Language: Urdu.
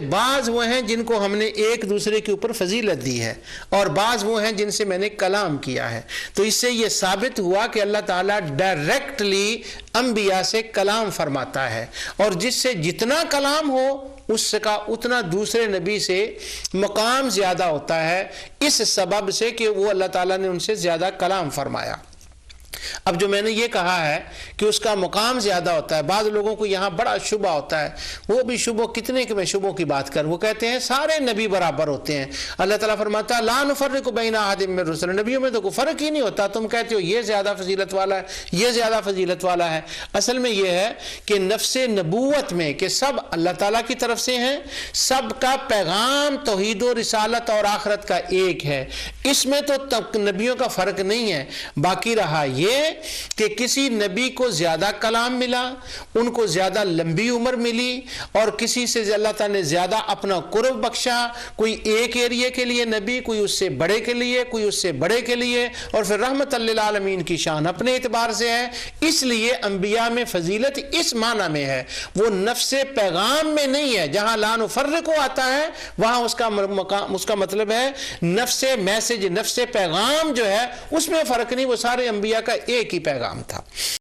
بعض وہ ہیں جن کو ہم نے ایک دوسرے کے اوپر فضیلت دی ہے، اور بعض وہ ہیں جن سے میں نے کلام کیا ہے۔ تو اس سے یہ ثابت ہوا کہ اللہ تعالیٰ ڈائریکٹلی انبیاء سے کلام فرماتا ہے، اور جس سے جتنا کلام ہو اس کا اتنا دوسرے نبی سے مقام زیادہ ہوتا ہے، اس سبب سے کہ وہ اللہ تعالیٰ نے ان سے زیادہ کلام فرمایا۔ اب جو میں نے یہ کہا ہے کہ اس کا مقام زیادہ ہوتا ہے، بعض لوگوں کو یہاں بڑا شبہ ہوتا ہے، وہ بھی شبہ کتنے کہ میں شبوں کی بات کروں، وہ کہتے ہیں سارے نبی برابر ہوتے ہیں۔ اللہ تعالیٰ فرماتا ہے لا نفرق بین احد من الرسل، نبیوں میں تو کوئی فرق ہی نہیں ہوتا، تم کہتے ہو یہ زیادہ فضیلت والا ہے، یہ زیادہ فضیلت والا ہے۔ اصل میں یہ ہے کہ نفس نبوت میں کہ سب اللہ تعالیٰ کی طرف سے ہیں، سب کا پیغام توحید و رسالت اور آخرت کا ایک ہے، اس میں تو نبیوں کا فرق نہیں ہے۔ باقی رہا یہ کہ کسی نبی کو زیادہ کلام ملا، ان کو زیادہ لمبی عمر ملی، اور کسی سے اللہ تعالیٰ نے زیادہ اپنا قرب بخشا، کوئی ایک ایریے کے لیے نبی، کوئی اس سے بڑے کے لیے، کوئی اس سے بڑے کے لیے، اور پھر رحمت للعالمین کی شان اپنے اعتبار سے ہے۔ اس لیے انبیاء میں فضیلت اس معنی میں ہے، وہ نفس پیغام میں نہیں ہے۔ جہاں لا نفرق آتا ہے وہاں اس کا مطلب ہے نفس میسج، نفس پیغام جو ہے اس میں فرق نہیں، وہ سارے انبیاء کا ایک ہی پیغام تھا۔